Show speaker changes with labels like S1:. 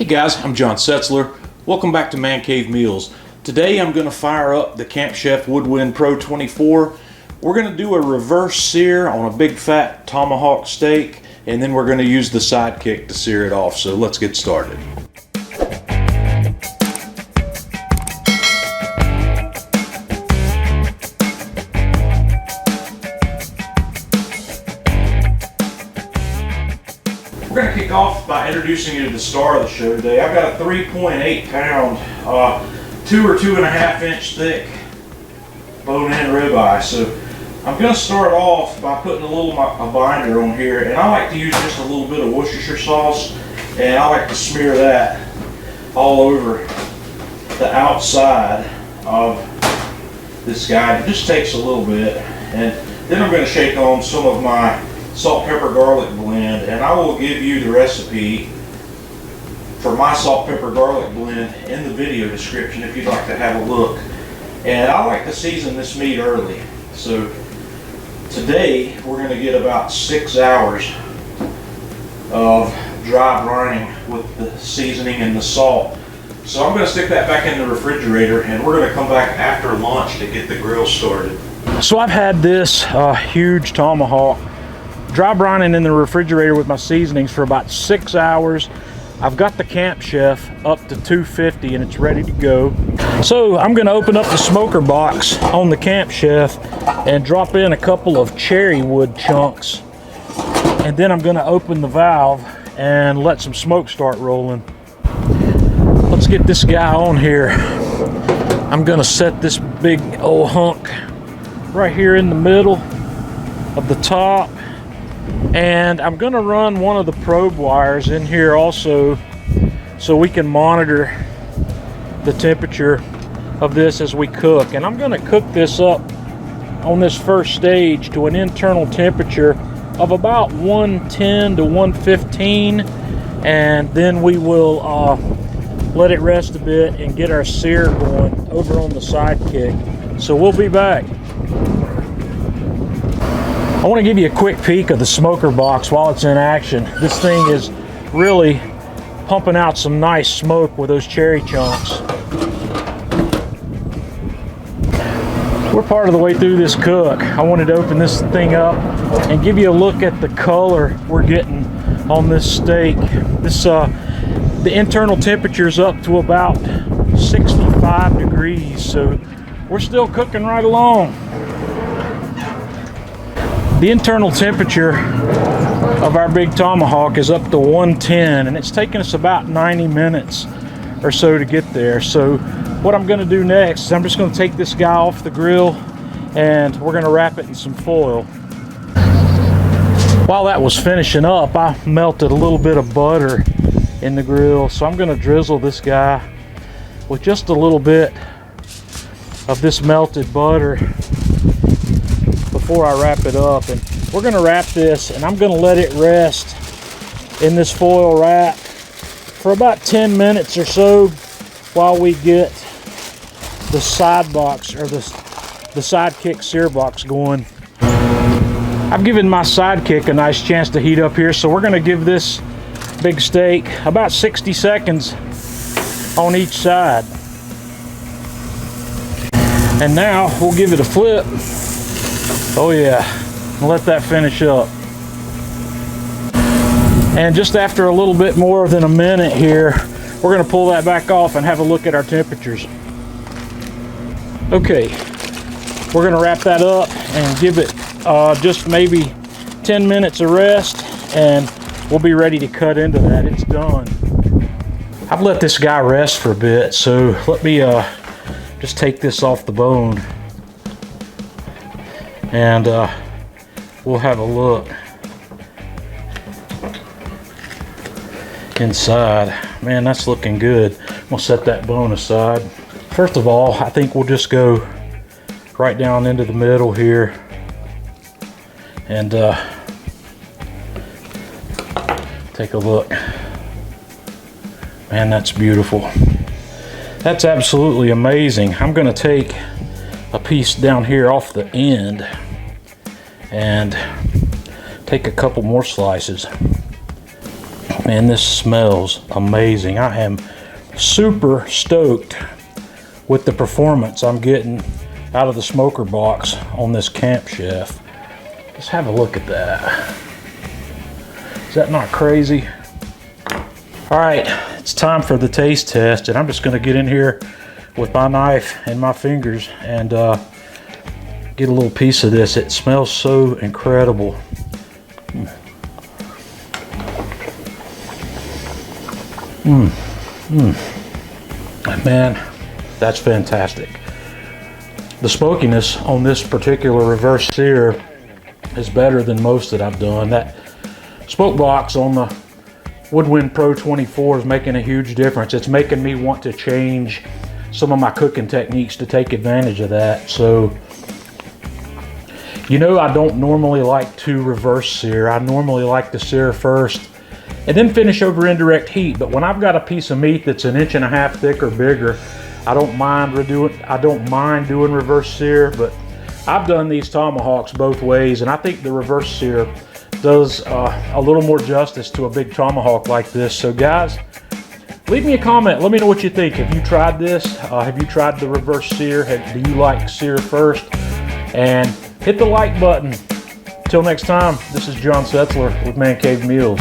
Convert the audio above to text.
S1: Hey guys, I'm John Setzler. Welcome back to Man Cave Meals. Today I'm going to fire up the Camp Chef Woodwind Pro 24. We're going to do a reverse sear on a big fat tomahawk steak, and then we're going to use the Sidekick to sear it off. So let's get started. We're going to kick off by introducing you to the star of the show today. I've got a 3.8 pound, 2 or 2.5 inch thick bone-in ribeye. So I'm going to start off by putting a binder on here, and I like to use just a little bit of Worcestershire sauce, and I like to smear that all over the outside of this guy. It just takes a little bit, and then I'm going to shake on some of my salt, pepper, garlic blend, and I will give you the recipe for my salt, pepper, garlic blend in the video description if you'd like to have a look. And I like to season this meat early. So today we're going to get about 6 hours of dry brining with the seasoning and the salt. So I'm going to stick that back in the refrigerator, and we're going to come back after lunch to get the grill started. So I've had this huge tomahawk dry brining in the refrigerator with my seasonings for about 6 hours. I've got the Camp Chef up to 250 and it's ready to go. So I'm going to open up the smoker box on the Camp Chef and drop in a couple of cherry wood chunks, and then I'm going to open the valve and let some smoke start rolling. Let's get this guy on here. I'm going to set this big old hunk right here in the middle of the top, and I'm going to run one of the probe wires in here also so we can monitor the temperature of this as we cook. And I'm going to cook this up on this first stage to an internal temperature of about 110 to 115, and then we will let it rest a bit and get our sear going over on the Sidekick. So we'll be back. I want to give you a quick peek of the smoker box while it's in action. This thing is really pumping out some nice smoke with those cherry chunks. We're part of the way through this cook. I wanted to open this thing up and give you a look at the color we're getting on this steak. The internal temperature is up to about 65 degrees, so we're still cooking right along. The internal temperature of our big tomahawk is up to 110, and it's taken us about 90 minutes or so to get there. So what I'm going to do next is I'm just going to take this guy off the grill, and we're going to wrap it in some foil. While that was finishing up, I melted a little bit of butter in the grill, so I'm going to drizzle this guy with just a little bit of this melted butter before I wrap it up. And we're going to wrap this, and I'm going to let it rest in this foil wrap for about 10 minutes or so while we get the side box, or the Sidekick sear box, going. I've given my Sidekick a nice chance to heat up here, so we're going to give this big steak about 60 seconds on each side. And now we'll give it a flip. Oh yeah, and let that finish up. And just after a little bit more than a minute here, we're going to pull that back off and have a look at our temperatures. Okay, we're going to wrap that up and give it just maybe 10 minutes of rest, and we'll be ready to cut into that. It's done. I've let this guy rest for a bit, so let me just take this off the bone, and we'll have a look inside. Man, that's looking good. I'm gonna set that bone aside. First of all, I think we'll just go right down into the middle here and take a look. Man, that's beautiful. That's absolutely amazing. I'm gonna take a piece down here off the end and take a couple more slices.
S2: Man, this smells amazing. I am super stoked with the performance I'm getting out of the smoker box on this Camp Chef. Let's have a look at that. Is that not crazy? All right, it's time for the taste test, and I'm just gonna get in here with my knife and my fingers and get a little piece of this. It smells so incredible. Man, that's fantastic. The smokiness on this particular reverse sear is better than most that I've done. That smoke box on the Woodwind Pro 24 is making a huge difference. It's making me want to change some of my cooking techniques to take advantage of that. So, you know, I don't normally like to reverse sear. I normally like to sear first and then finish over indirect heat. But when I've got a piece of meat that's 1.5 inches thick or bigger, I don't mind doing reverse sear. But I've done these tomahawks both ways, and I think the reverse sear does a little more justice to a big tomahawk like this. So guys, leave me a comment. Let me know what you think. Have you tried this? Have you tried the reverse sear? Do you like sear first? And hit the like button. Till next time, this is John Setzler with Man Cave Meals.